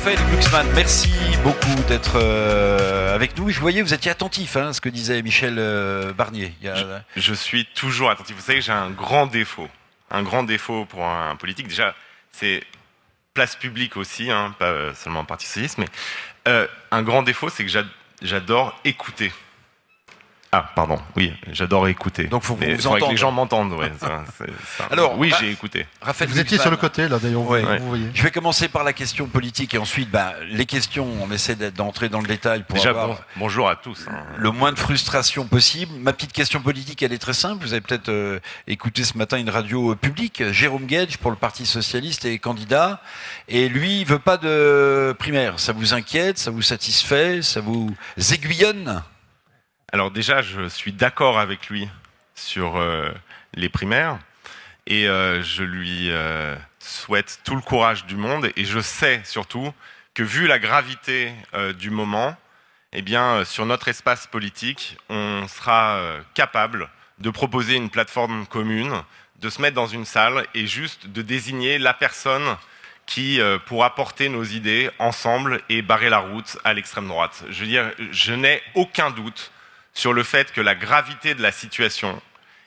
Raphaël Glucksmann, merci beaucoup d'être avec nous. Je voyais, vous étiez attentif à ce que disait Michel Barnier. Je suis toujours attentif. Vous savez, j'ai un grand défaut pour un politique. Déjà, c'est place publique aussi, pas seulement un parti socialiste, mais un grand défaut, c'est que j'adore écouter. Ah, pardon, oui, j'adore écouter. Donc, faut que les gens m'entendent. Ouais, Alors, oui, j'ai écouté. Raphaël vous étiez sur le côté, là, d'ailleurs, ouais. vous voyez. Je vais commencer par la question politique et ensuite, les questions. On essaie d'entrer dans le détail pour déjà, avoir bonjour à tous. Le moins de frustration possible. Ma petite question politique, elle est très simple. Vous avez peut-être écouté ce matin une radio publique. Jérôme Guedj, pour le Parti Socialiste, est candidat. Et lui, il veut pas de primaire. Ça vous inquiète? Ça vous satisfait? Ça vous aiguillonne? Alors déjà, je suis d'accord avec lui sur les primaires et je lui souhaite tout le courage du monde et je sais surtout que vu la gravité du moment, eh bien, sur notre espace politique, on sera capable de proposer une plateforme commune, de se mettre dans une salle et juste de désigner la personne qui pourra porter nos idées ensemble et barrer la route à l'extrême droite. Je veux dire, je n'ai aucun doute sur le fait que la gravité de la situation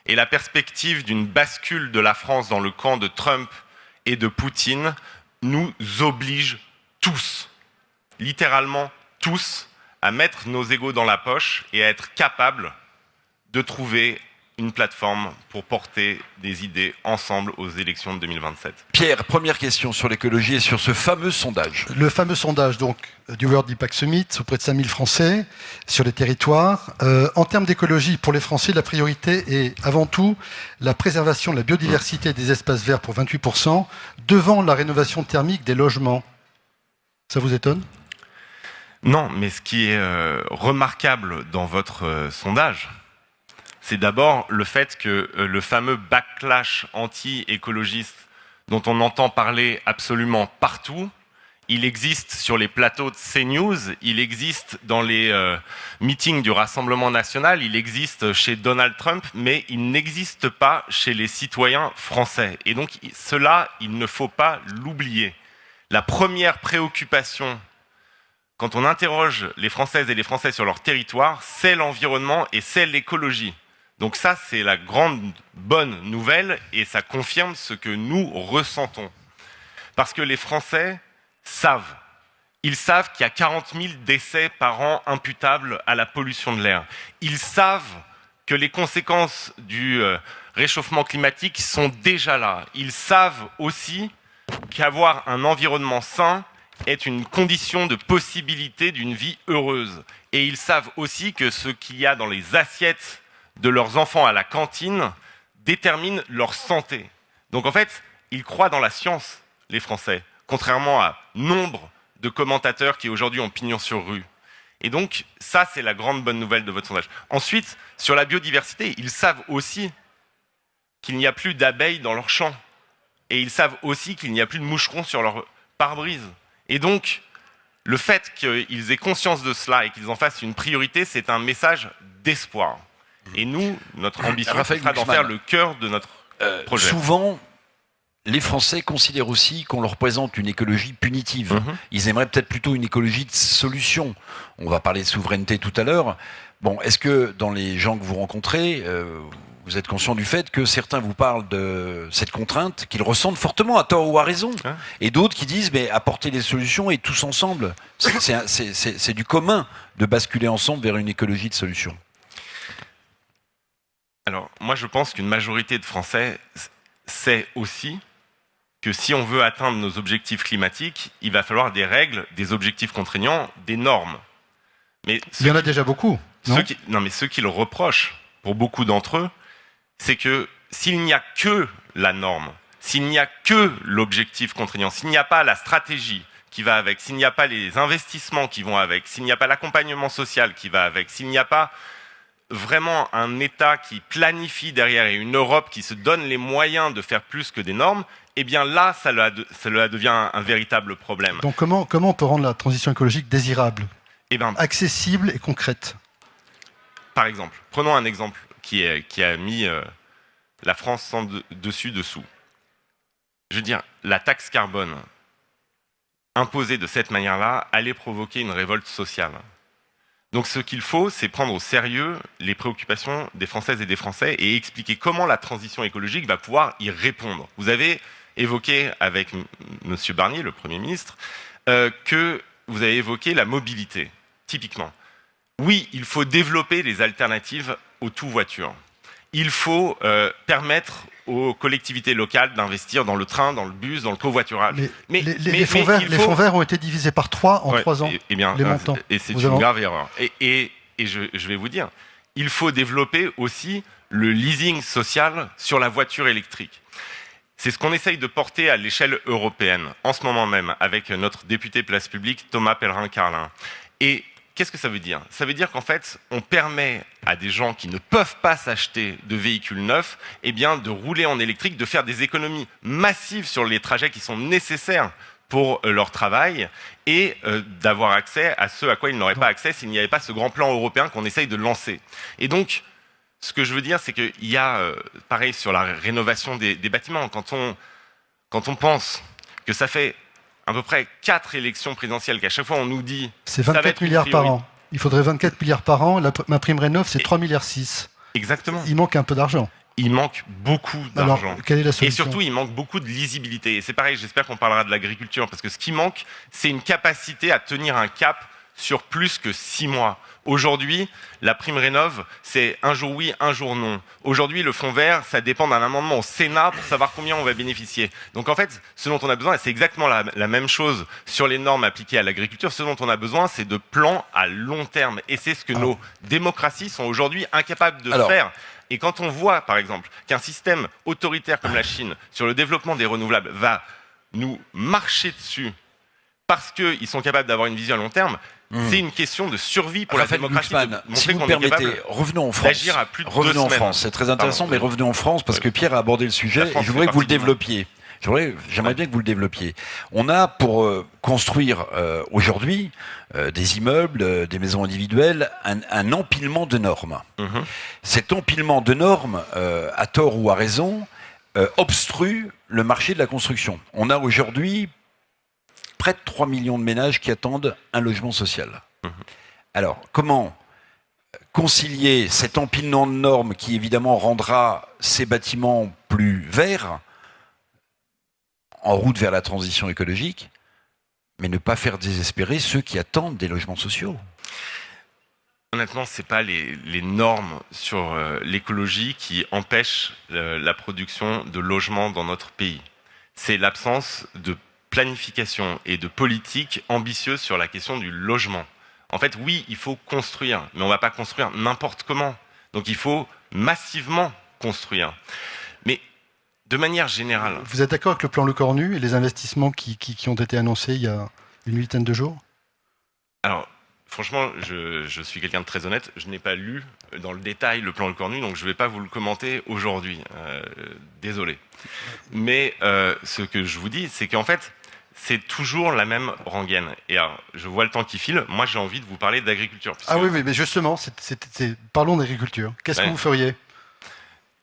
et la perspective d'une bascule de la France dans le camp de Trump et de Poutine nous obligent tous, littéralement tous, à mettre nos égos dans la poche et à être capables de trouver une plateforme pour porter des idées ensemble aux élections de 2027. Pierre, première question sur l'écologie et sur ce fameux sondage. Le fameux sondage donc, du World Impact Summit, auprès de 5000 Français, sur les territoires. En termes d'écologie, pour les Français, la priorité est avant tout la préservation de la biodiversité et des espaces verts pour 28%, devant la rénovation thermique des logements. Ça vous étonne ? Non, mais ce qui est remarquable dans votre sondage, c'est d'abord le fait que le fameux backlash anti-écologiste dont on entend parler absolument partout, il existe sur les plateaux de CNews, il existe dans les meetings du Rassemblement national, il existe chez Donald Trump, mais il n'existe pas chez les citoyens français. Et donc cela, il ne faut pas l'oublier. La première préoccupation quand on interroge les Françaises et les Français sur leur territoire, c'est l'environnement et c'est l'écologie. Donc ça, c'est la grande bonne nouvelle et ça confirme ce que nous ressentons. Parce que les Français savent. Ils savent qu'il y a 40 000 décès par an imputables à la pollution de l'air. Ils savent que les conséquences du réchauffement climatique sont déjà là. Ils savent aussi qu'avoir un environnement sain est une condition de possibilité d'une vie heureuse. Et ils savent aussi que ce qu'il y a dans les assiettes de leurs enfants à la cantine détermine leur santé. Donc en fait, ils croient dans la science, les Français, contrairement à nombre de commentateurs qui aujourd'hui ont pignon sur rue. Et donc ça, c'est la grande bonne nouvelle de votre sondage. Ensuite, sur la biodiversité, ils savent aussi qu'il n'y a plus d'abeilles dans leurs champs. Et ils savent aussi qu'il n'y a plus de moucherons sur leur pare-brise. Et donc, le fait qu'ils aient conscience de cela et qu'ils en fassent une priorité, c'est un message d'espoir. Et nous, notre ambition, sera d'en faire le cœur de notre projet. Souvent, les Français considèrent aussi qu'on leur présente une écologie punitive. Ils aimeraient peut-être plutôt une écologie de solution. On va parler de souveraineté tout à l'heure. Bon, est-ce que dans les gens que vous rencontrez, vous êtes conscient du fait que certains vous parlent de cette contrainte qu'ils ressentent fortement, à tort ou à raison, et d'autres qui disent mais apporter des solutions et tous ensemble, c'est du commun de basculer ensemble vers une écologie de solution. Alors, moi, je pense qu'une majorité de Français sait aussi que si on veut atteindre nos objectifs climatiques, il va falloir des règles, des objectifs contraignants, des normes. Mais il y en a déjà beaucoup. Mais ceux qui le reprochent, pour beaucoup d'entre eux, c'est que s'il n'y a que la norme, s'il n'y a que l'objectif contraignant, s'il n'y a pas la stratégie qui va avec, s'il n'y a pas les investissements qui vont avec, s'il n'y a pas l'accompagnement social qui va avec, s'il n'y a pas vraiment un État qui planifie derrière et une Europe qui se donne les moyens de faire plus que des normes, eh bien là, cela devient un véritable problème. Donc comment on peut rendre la transition écologique désirable, accessible et concrète ? Par exemple, prenons un exemple qui a mis la France sans dessus-dessous. Je veux dire, la taxe carbone. imposé de cette manière-là allait provoquer une révolte sociale. Donc ce qu'il faut, c'est prendre au sérieux les préoccupations des Françaises et des Français et expliquer comment la transition écologique va pouvoir y répondre. Vous avez évoqué avec M. Barnier, le Premier ministre, que vous avez évoqué la mobilité, typiquement. Oui, il faut développer les alternatives au tout-voiture. Il faut permettre aux collectivités locales d'investir dans le train, dans le bus, dans le covoiturage. Les fonds verts ont été divisés par 3 en 3 ans, les montants. Et c'est une grave erreur. Et je vais vous dire, il faut développer aussi le leasing social sur la voiture électrique. C'est ce qu'on essaye de porter à l'échelle européenne, en ce moment même, avec notre député Place Publique, Thomas Pellerin-Carlin. Et qu'est-ce que ça veut dire ? Ça veut dire qu'en fait, on permet à des gens qui ne peuvent pas s'acheter de véhicules neufs, eh bien, de rouler en électrique, de faire des économies massives sur les trajets qui sont nécessaires pour leur travail et d'avoir accès à ce à quoi ils n'auraient pas accès s'il n'y avait pas ce grand plan européen qu'on essaye de lancer. Et donc, ce que je veux dire, c'est qu'il y a, pareil, sur la rénovation des bâtiments, quand on pense que ça fait à peu près 4 élections présidentielles qu'à chaque fois on nous dit... C'est 24 milliards par an. Il faudrait 24 milliards par an. Ma prime rénov', c'est 3,6 milliards. Exactement. Il manque un peu d'argent. Il manque beaucoup d'argent. Quelle est la solution ? Et surtout, il manque beaucoup de lisibilité. Et c'est pareil, j'espère qu'on parlera de l'agriculture, parce que ce qui manque, c'est une capacité à tenir un cap sur plus que 6 mois. Aujourd'hui, la prime rénov', c'est un jour oui, un jour non. Aujourd'hui, le fonds vert, ça dépend d'un amendement au Sénat pour savoir combien on va bénéficier. Donc en fait, ce dont on a besoin, et c'est exactement la même chose sur les normes appliquées à l'agriculture, ce dont on a besoin, c'est de plans à long terme. Et c'est ce que nos démocraties sont aujourd'hui incapables de faire. Et quand on voit, par exemple, qu'un système autoritaire comme la Chine, sur le développement des renouvelables, va nous marcher dessus parce qu'ils sont capables d'avoir une vision à long terme, c'est une question de survie pour Raphaël la démocratie. Glucksmann, si vous permettez, revenons en France. D'agir à plus de 2 semaines. Revenons en France, c'est très intéressant, mais revenons en France parce que Pierre a abordé le sujet et je voudrais que vous le développiez. J'aimerais bien que vous le développiez. On a pour construire aujourd'hui des immeubles, des maisons individuelles, un empilement de normes. Cet empilement de normes, à tort ou à raison, obstrue le marché de la construction. On a aujourd'hui près de 3 millions de ménages qui attendent un logement social. Alors, comment concilier cet empilement de normes qui, évidemment, rendra ces bâtiments plus verts, en route vers la transition écologique, mais ne pas faire désespérer ceux qui attendent des logements sociaux? Honnêtement, ce n'est pas les normes sur l'écologie qui empêchent la production de logements dans notre pays. C'est l'absence de planification et de politique ambitieuse sur la question du logement. En fait, oui, il faut construire, mais on ne va pas construire n'importe comment. Donc il faut massivement construire. Mais de manière générale... Vous êtes d'accord avec le plan Le Cornu et les investissements qui ont été annoncés il y a une huitaine de jours ? Alors, franchement, je suis quelqu'un de très honnête. Je n'ai pas lu dans le détail le plan Le Cornu, donc je ne vais pas vous le commenter aujourd'hui. Désolé. Mais ce que je vous dis, c'est qu'en fait, c'est toujours la même rengaine. Et alors, je vois le temps qui file. Moi, j'ai envie de vous parler d'agriculture. Ah oui, mais justement, parlons d'agriculture. Qu'est-ce que vous feriez ?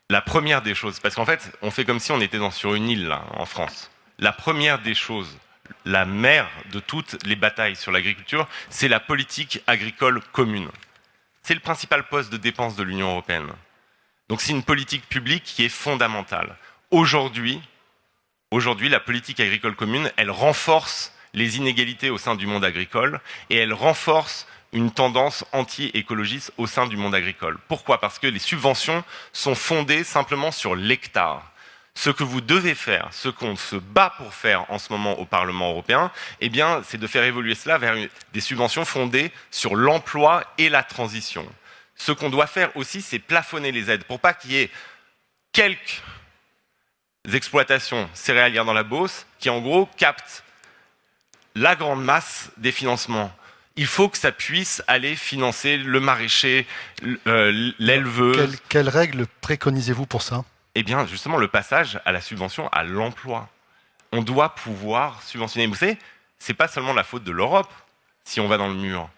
La première des choses, parce qu'en fait, on fait comme si on était sur une île, là, en France. La première des choses, la mère de toutes les batailles sur l'agriculture, c'est la politique agricole commune. C'est le principal poste de dépense de l'Union européenne. Donc c'est une politique publique qui est fondamentale. Aujourd'hui, la politique agricole commune, elle renforce les inégalités au sein du monde agricole et elle renforce une tendance anti-écologiste au sein du monde agricole. Pourquoi ? Parce que les subventions sont fondées simplement sur l'hectare. Ce que vous devez faire, ce qu'on se bat pour faire en ce moment au Parlement européen, eh bien, c'est de faire évoluer cela vers des subventions fondées sur l'emploi et la transition. Ce qu'on doit faire aussi, c'est plafonner les aides pour pas qu'il y ait quelques exploitations céréalières dans la Beauce qui, en gros, captent la grande masse des financements. Il faut que ça puisse aller financer le maraîcher, l'éleveuse. Quelles règles préconisez-vous pour ça ? Eh bien, justement, le passage à la subvention à l'emploi. On doit pouvoir subventionner. Vous savez, c'est pas seulement la faute de l'Europe si on va dans le mur.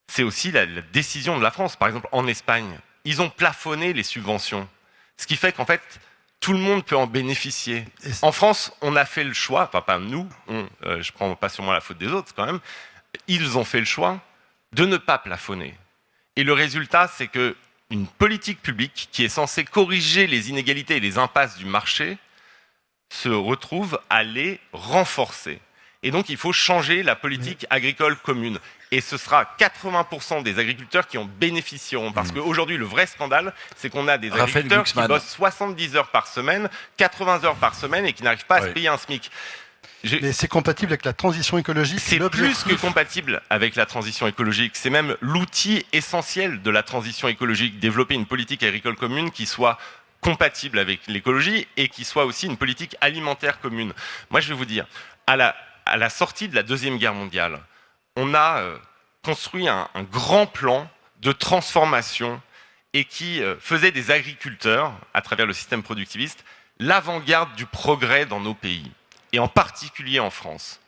C'est aussi la décision de la France. Par exemple, en Espagne, ils ont plafonné les subventions. Ce qui fait qu'en fait, tout le monde peut en bénéficier. En France, on a fait le choix, enfin pas nous, je prends pas sur moi la faute des autres quand même, ils ont fait le choix de ne pas plafonner. Et le résultat, c'est qu'une politique publique qui est censée corriger les inégalités et les impasses du marché se retrouve à les renforcer. Et donc, il faut changer la politique agricole commune. Et ce sera 80% des agriculteurs qui en bénéficieront. Parce qu'aujourd'hui, le vrai scandale, c'est qu'on a des agriculteurs qui bossent 70 heures par semaine, 80 heures par semaine et qui n'arrivent pas à se payer un SMIC. Mais c'est compatible avec la transition écologique. C'est plus que compatible avec la transition écologique. C'est même l'outil essentiel de la transition écologique. Développer une politique agricole commune qui soit compatible avec l'écologie et qui soit aussi une politique alimentaire commune. Moi, je vais vous dire, à la sortie de la Deuxième Guerre mondiale, on a construit un grand plan de transformation et qui faisait des agriculteurs, à travers le système productiviste, l'avant-garde du progrès dans nos pays. Et en particulier en France.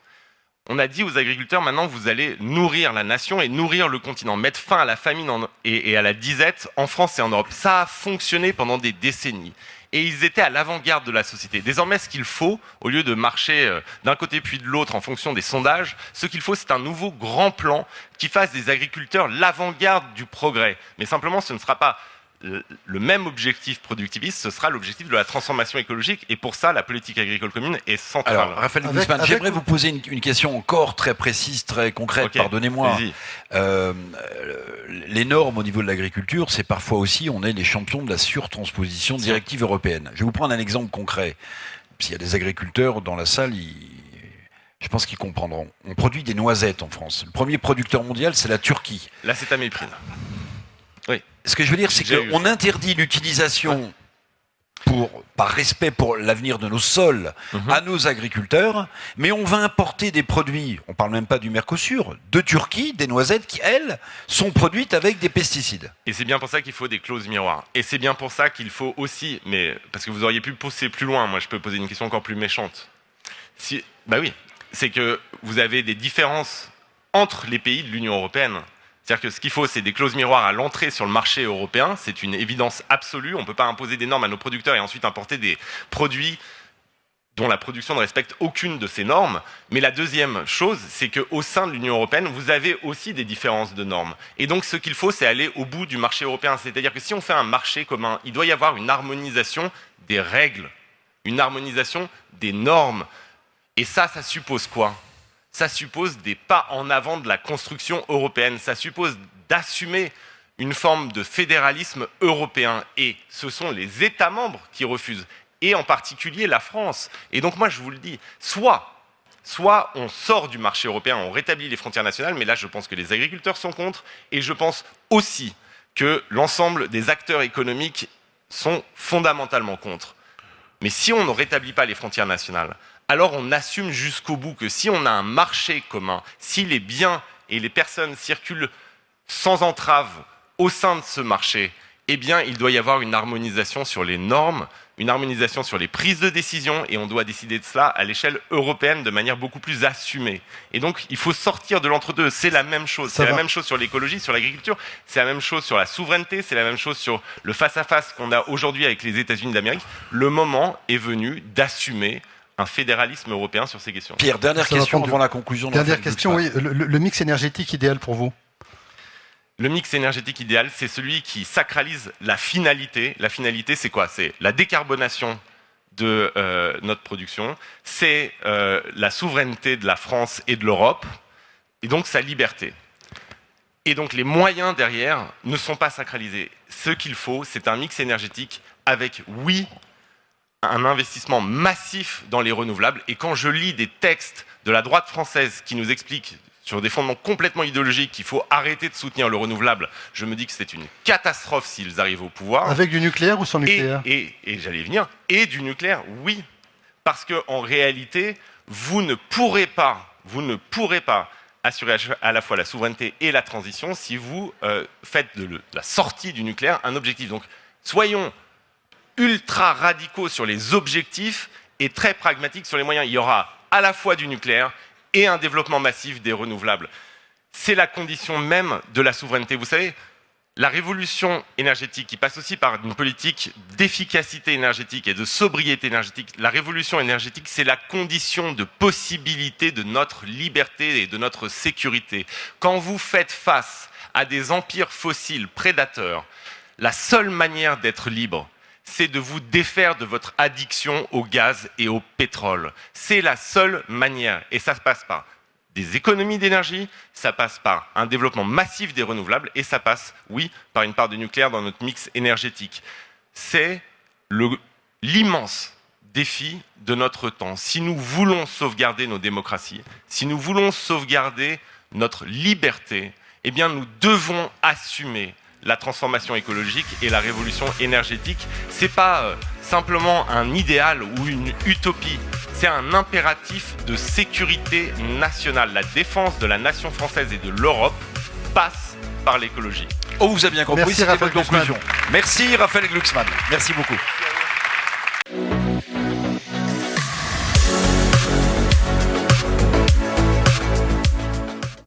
On a dit aux agriculteurs, maintenant vous allez nourrir la nation et nourrir le continent, mettre fin à la famine et à la disette en France et en Europe. Ça a fonctionné pendant des décennies. Et ils étaient à l'avant-garde de la société. Désormais, ce qu'il faut, au lieu de marcher d'un côté puis de l'autre en fonction des sondages, ce qu'il faut, c'est un nouveau grand plan qui fasse des agriculteurs l'avant-garde du progrès. Mais simplement, ce ne sera pas le même objectif productiviste, ce sera l'objectif de la transformation écologique, et pour ça, la politique agricole commune est centrale. Alors, Raphaël Glucksmann, j'aimerais vous poser une question encore très précise, très concrète, pardonnez-moi. Les normes au niveau de l'agriculture, c'est parfois aussi, on est les champions de la surtransposition de directives européennes. Je vais vous prendre un exemple concret. S'il y a des agriculteurs dans la salle, je pense qu'ils comprendront. On produit des noisettes en France. Le premier producteur mondial, c'est la Turquie. Là, c'est Améprine. Oui. Ce que je veux dire, c'est qu'on interdit l'utilisation, par respect pour l'avenir de nos sols, à nos agriculteurs, mais on va importer des produits, on ne parle même pas du Mercosur, de Turquie, des noisettes qui, elles, sont produites avec des pesticides. Et c'est bien pour ça qu'il faut des clauses miroirs. Et c'est bien pour ça qu'il faut aussi, mais parce que vous auriez pu pousser plus loin, moi je peux poser une question encore plus méchante. Bah oui, c'est que vous avez des différences entre les pays de l'Union européenne. C'est-à-dire que ce qu'il faut, c'est des clauses miroirs à l'entrée sur le marché européen. C'est une évidence absolue. On ne peut pas imposer des normes à nos producteurs et ensuite importer des produits dont la production ne respecte aucune de ces normes. Mais la deuxième chose, c'est qu'au sein de l'Union européenne, vous avez aussi des différences de normes. Et donc, ce qu'il faut, c'est aller au bout du marché européen. C'est-à-dire que si on fait un marché commun, il doit y avoir une harmonisation des règles, une harmonisation des normes. Et ça suppose quoi ? Ça suppose des pas en avant de la construction européenne. Ça suppose d'assumer une forme de fédéralisme européen. Et ce sont les États membres qui refusent, et en particulier la France. Et donc moi, je vous le dis, soit on sort du marché européen, on rétablit les frontières nationales, mais là, je pense que les agriculteurs sont contre, et je pense aussi que l'ensemble des acteurs économiques sont fondamentalement contre. Mais si on ne rétablit pas les frontières nationales, alors on assume jusqu'au bout que si on a un marché commun, si les biens et les personnes circulent sans entrave au sein de ce marché, eh bien, il doit y avoir une harmonisation sur les normes, une harmonisation sur les prises de décision, et on doit décider de cela à l'échelle européenne de manière beaucoup plus assumée. Et donc, il faut sortir de l'entre-deux. C'est la même chose. C'est la même chose sur l'écologie, sur l'agriculture, c'est la même chose sur la souveraineté, c'est la même chose sur le face-à-face qu'on a aujourd'hui avec les États-Unis d'Amérique. Le moment est venu d'assumer un fédéralisme européen sur ces questions. Pierre, dernière question avant la conclusion. Dernière question, oui. Le mix énergétique idéal pour vous ? Le mix énergétique idéal, c'est celui qui sacralise la finalité. La finalité, c'est quoi ? C'est la décarbonation de notre production, c'est la souveraineté de la France et de l'Europe, et donc sa liberté. Et donc les moyens derrière ne sont pas sacralisés. Ce qu'il faut, c'est un mix énergétique avec, oui, un investissement massif dans les renouvelables. Et quand je lis des textes de la droite française qui nous expliquent sur des fondements complètement idéologiques qu'il faut arrêter de soutenir le renouvelable, je me dis que c'est une catastrophe s'ils arrivent au pouvoir. Avec du nucléaire ou sans nucléaire ? Et j'allais y venir. Et du nucléaire, oui. Parce qu'en réalité, vous ne pourrez pas assurer à la fois la souveraineté et la transition si vous faites de la sortie du nucléaire un objectif. Donc, soyons ultra radicaux sur les objectifs et très pragmatiques sur les moyens. Il y aura à la fois du nucléaire et un développement massif des renouvelables. C'est la condition même de la souveraineté. Vous savez, La révolution énergétique, qui passe aussi par une politique d'efficacité énergétique et de sobriété énergétique, la révolution énergétique, c'est la condition de possibilité de notre liberté et de notre sécurité. Quand vous faites face à des empires fossiles prédateurs, la seule manière d'être libre, c'est de vous défaire de votre addiction au gaz et au pétrole. C'est la seule manière, et ça passe par des économies d'énergie, ça passe par un développement massif des renouvelables et ça passe, oui, par une part de nucléaire dans notre mix énergétique. C'est l'immense défi de notre temps. Si nous voulons sauvegarder nos démocraties, si nous voulons sauvegarder notre liberté, eh bien nous devons assumer la transformation écologique et la révolution énergétique. Ce n'est pas simplement un idéal ou une utopie. C'est un impératif de sécurité nationale. La défense de la nation française et de l'Europe passe par l'écologie. On vous a bien compris, Merci, c'était Raphaël votre conclusion. Merci Raphaël Glucksmann. Merci beaucoup.